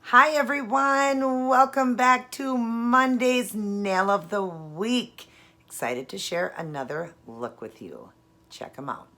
Hi everyone, welcome back to Monday's Nail of the Week. Excited to share another look with you. Check them out.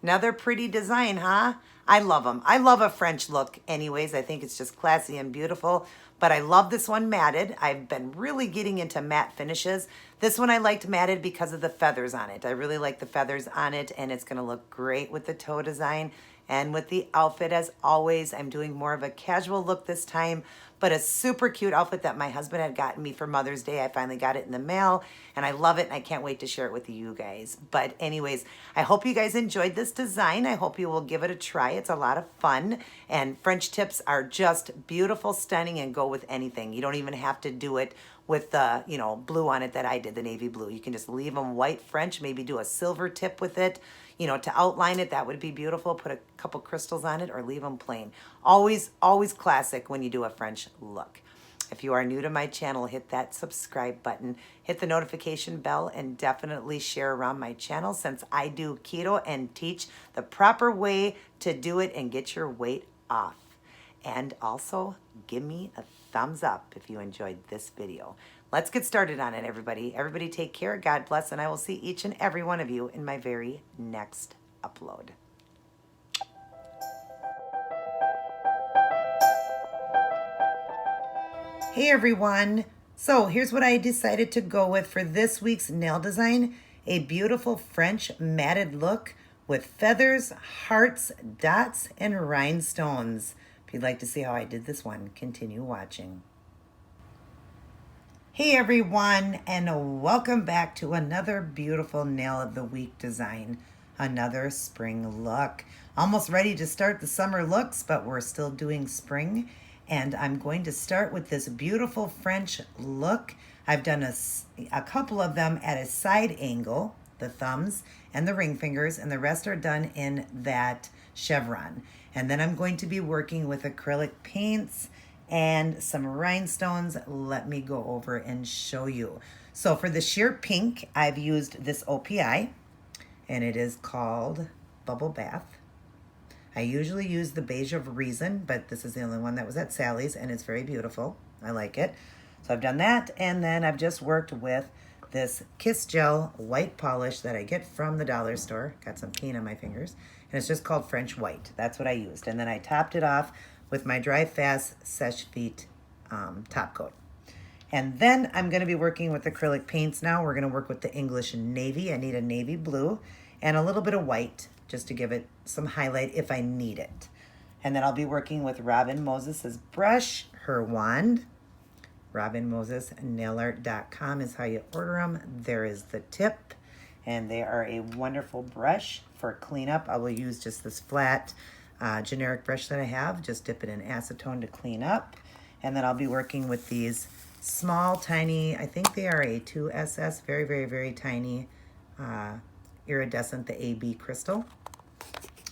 Another pretty design, huh? I love them. I love a French look anyways. I think it's just classy and beautiful. But I love this one matted. I've been really getting into matte finishes. This one I liked matted because of the feathers on it. I really like the feathers on it, and it's going to look great with the toe design and with the outfit. As always, I'm doing more of a casual look this time, but a super cute outfit that my husband had gotten me for Mother's Day. I finally got it in the mail, and I love it, and I can't wait to share it with you guys. But anyways, I hope you guys enjoyed this design. I hope you will give it a try. It's a lot of fun, and French tips are just beautiful, stunning, and go with anything. You don't even have to do it with the, blue on it that I did, the navy blue. You can just leave them white French, maybe do a silver tip with it, to outline it. That would be beautiful. Put a couple crystals on it or leave them plain. Always, always classic when you do a French look. If you are new to my channel, hit that subscribe button, hit the notification bell, and definitely share around my channel since I do keto and teach the proper way to do it and get your weight off. And also, give me a thumbs up if you enjoyed this video. Let's get started on it, everybody. Everybody take care, God bless, and I will see each and every one of you in my very next upload. Hey everyone. So here's what I decided to go with for this week's nail design. A beautiful French matted look with feathers, hearts, dots, and rhinestones. If you'd like to see how I did this one, continue watching. Hey everyone, and welcome back to another beautiful Nail of the Week design. Another spring look. Almost ready to start the summer looks, but we're still doing spring. And I'm going to start with this beautiful French look. I've done a couple of them at a side angle, the thumbs and the ring fingers, and the rest are done in that chevron. And then I'm going to be working with acrylic paints and some rhinestones. Let me go over and show you. So for the sheer pink, I've used this OPI, and it is called Bubble Bath. I usually use the Beige of Reason, but this is the only one that was at Sally's, and it's very beautiful. I like it. So I've done that, and then I've just worked with this Kiss Gel white polish that I get from the dollar store. Got some paint on my fingers, and it's just called French White. That's what I used. And then I topped it off with my Dry Fast Seche Vite top coat. And then I'm going to be working with acrylic paints now. We're going to work with the English Navy. I need a navy blue and a little bit of white just to give it some highlight if I need it. And then I'll be working with Robin Moses's brush, her wand. RobinMosesNailArt.com is how you order them. There is the tip, and they are a wonderful brush for cleanup. I will use just this flat generic brush that I have. Just dip it in acetone to clean up. And then I'll be working with these small, tiny, I think they are a 2SS, very, very, very tiny iridescent, the AB crystal.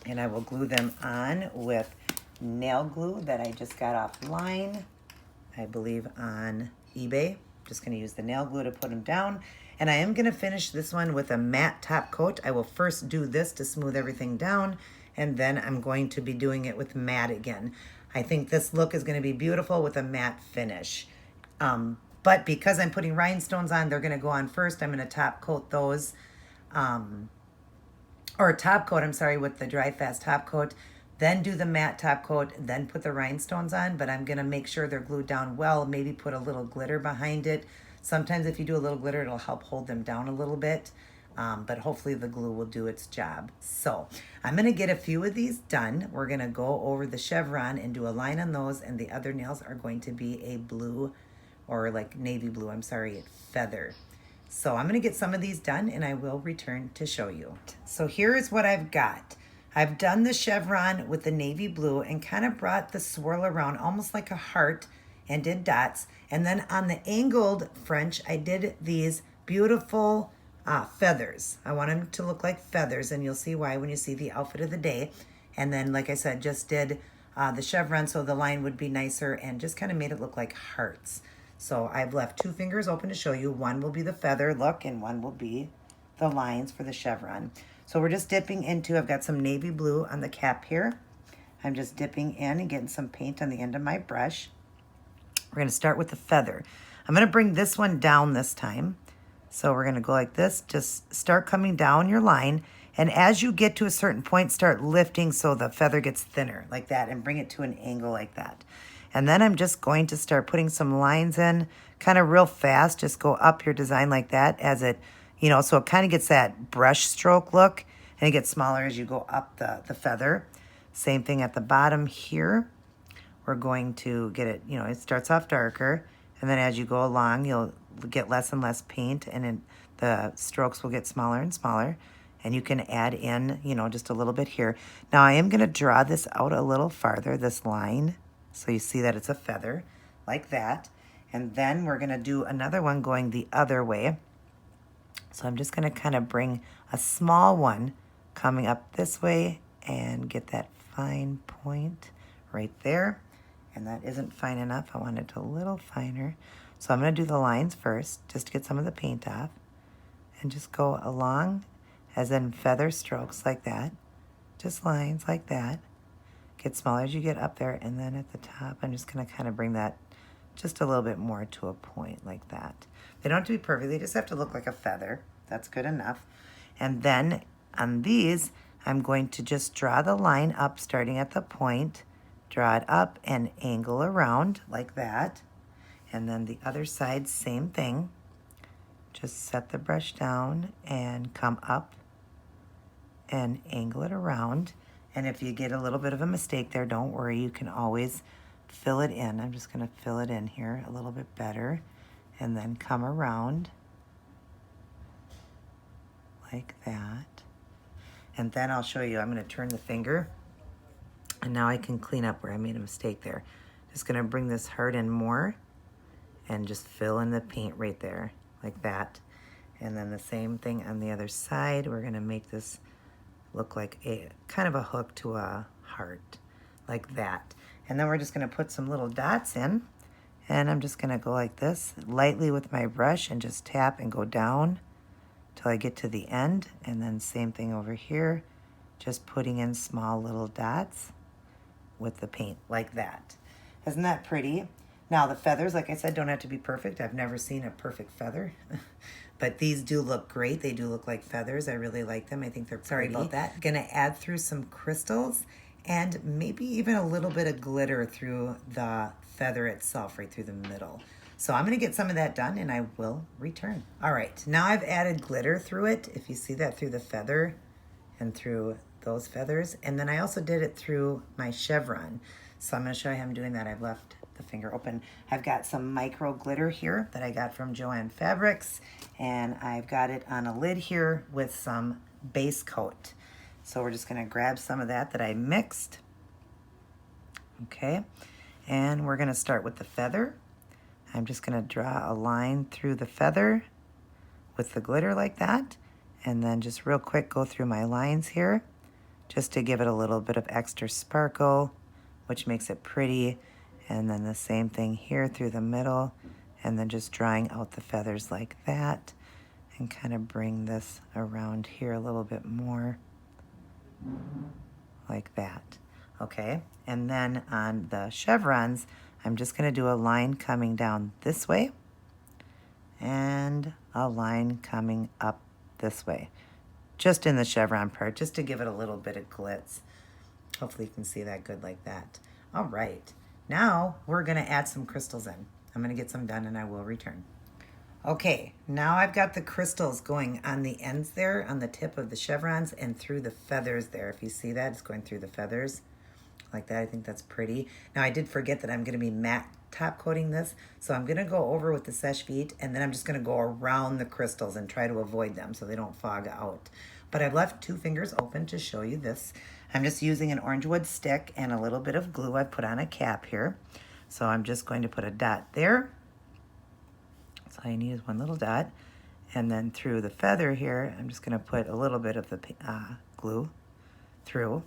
And I will glue them on with nail glue that I just got offline, I believe on eBay. Just going to use the nail glue to put them down. And I am going to finish this one with a matte top coat. I will first do this to smooth everything down, and then I'm going to be doing it with matte again. I think this look is going to be beautiful with a matte finish. But because I'm putting rhinestones on, they're going to go on first. I'm going to top coat those, or top coat, I'm sorry, with the Dry Fast top coat, then do the matte top coat, then put the rhinestones on. But I'm going to make sure they're glued down well, maybe put a little glitter behind it. Sometimes if you do a little glitter, it'll help hold them down a little bit. But hopefully the glue will do its job. So I'm going to get a few of these done. We're going to go over the chevron and do a line on those, and the other nails are going to be a blue, or like navy blue, I'm sorry, feather. So I'm going to get some of these done, and I will return to show you. So here is what I've got. I've done the chevron with the navy blue and kind of brought the swirl around almost like a heart and did dots. And then on the angled French, I did these beautiful feathers. I want them to look like feathers, and you'll see why when you see the outfit of the day. And then, like I said, just did the chevron so the line would be nicer and just kind of made it look like hearts. So I've left two fingers open to show you. One will be the feather look, and one will be the lines for the chevron. So we're just dipping into, I've got some navy blue on the cap here. I'm just dipping in and getting some paint on the end of my brush. We're going to start with the feather. I'm going to bring this one down this time. So we're going to go like this. Just start coming down your line. And as you get to a certain point, start lifting so the feather gets thinner like that and bring it to an angle like that. And then I'm just going to start putting some lines in kind of real fast. Just go up your design like that as it, you know, so it kind of gets that brush stroke look and it gets smaller as you go up the feather. Same thing at the bottom here. We're going to get it, you know, it starts off darker. And then as you go along, you'll get less and less paint and the strokes will get smaller and smaller. And you can add in, you know, just a little bit here. Now I am going to draw this out a little farther, this line. So you see that it's a feather like that. And then we're going to do another one going the other way. So I'm just going to kind of bring a small one coming up this way and get that fine point right there. And that isn't fine enough. I want it a little finer. So I'm going to do the lines first just to get some of the paint off. And just go along as in feather strokes like that. Just lines like that. Get smaller as you get up there. And then at the top, I'm just going to kind of bring that just a little bit more to a point like that. They don't have to be perfect. They just have to look like a feather. That's good enough. And then on these, I'm going to just draw the line up starting at the point. Draw it up and angle around like that. And then the other side, same thing. Just set the brush down and come up and angle it around. And if you get a little bit of a mistake there, don't worry. You can always fill it in. I'm just going to fill it in here a little bit better. And then come around like that. And then I'll show you, I'm going to turn the finger. And now I can clean up where I made a mistake there. Just going to bring this hard in more and just fill in the paint right there like that. And then the same thing on the other side. We're going to make this look like a kind of a hook to a heart like that. And then we're just going to put some little dots in. And I'm just going to go like this lightly with my brush and just tap and go down till I get to the end. And then same thing over here. Just putting in small little dots with the paint like that. Isn't that pretty? Now the feathers, like I said, don't have to be perfect. I've never seen a perfect feather. But these do look great. They do look like feathers. I really like them. I think they're pretty. Sorry about that. Gonna add through some crystals and maybe even a little bit of glitter through the feather itself, right through the middle. So I'm gonna get some of that done and I will return. All right, now I've added glitter through it. If you see that through the feather and through those feathers. And then I also did it through my chevron. So I'm gonna show you how I'm doing that. I've left the finger open. I've got some micro glitter here that I got from Joanne Fabrics. And I've got it on a lid here with some base coat. So we're just gonna grab some of that I mixed. Okay, and we're gonna start with the feather. I'm just gonna draw a line through the feather with the glitter like that. And then just real quick go through my lines here just to give it a little bit of extra sparkle, which makes it pretty. And then the same thing here through the middle, and then just drawing out the feathers like that, and kind of bring this around here a little bit more, like that. Okay, and then on the chevrons, I'm just gonna do a line coming down this way, and a line coming up this way. Just in the chevron part, just to give it a little bit of glitz. Hopefully you can see that good like that. All right, now we're gonna add some crystals in. I'm gonna get some done and I will return. Okay, now I've got the crystals going on the ends there, on the tip of the chevrons and through the feathers there. If you see that, it's going through the feathers like that. I think that's pretty. Now I did forget that I'm gonna be matte top coating this, so I'm gonna go over with the Seche Vite and then I'm just gonna go around the crystals and try to avoid them so they don't fog out. But I've left 2 fingers open to show you this. I'm just using an orange wood stick and a little bit of glue. I put on a cap here. So I'm just going to put a dot there. So all you need is one little dot. And then through the feather here, I'm just gonna put a little bit of the glue through.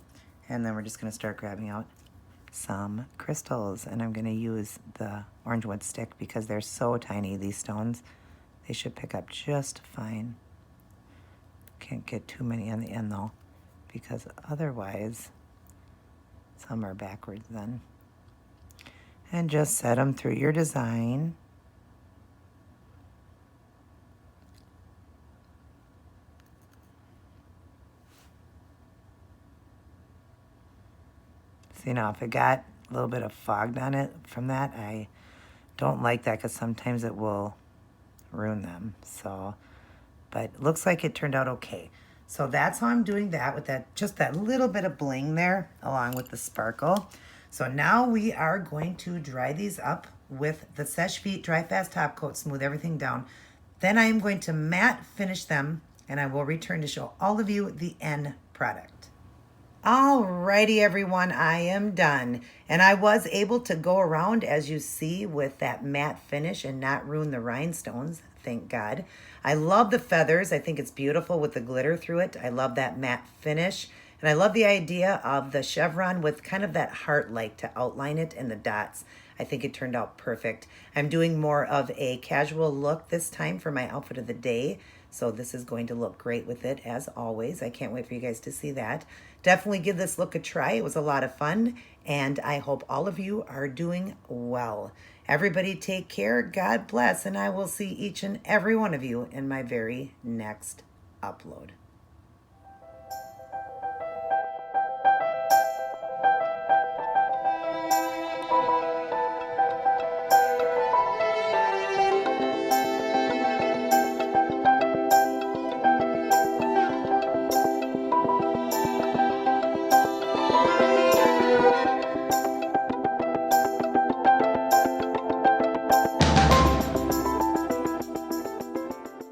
And then we're just gonna start grabbing out some crystals. And I'm gonna use the orange wood stick because they're so tiny, these stones. They should pick up just fine. Can't get too many on the end though, because otherwise some are backwards then. And just set them through your design. See, now if it got a little bit of fogged on it from that, I don't like that because sometimes it will ruin them. So, but it looks like it turned out okay. So that's how I'm doing that with that, just that little bit of bling there along with the sparkle. So now we are going to dry these up with the Seche Vite Dry Fast Top Coat, smooth everything down. Then I am going to matte finish them, and I will return to show all of you the end product. Alrighty, everyone, I am done. And I was able to go around, as you see, with that matte finish and not ruin the rhinestones, thank God. I love the feathers. I think it's beautiful with the glitter through it. I love that matte finish. And I love the idea of the chevron with kind of that heart-like to outline it and the dots. I think it turned out perfect. I'm doing more of a casual look this time for my outfit of the day. So this is going to look great with it, as always. I can't wait for you guys to see that. Definitely give this look a try. It was a lot of fun, and I hope all of you are doing well. Everybody take care, God bless, and I will see each and every one of you in my very next upload.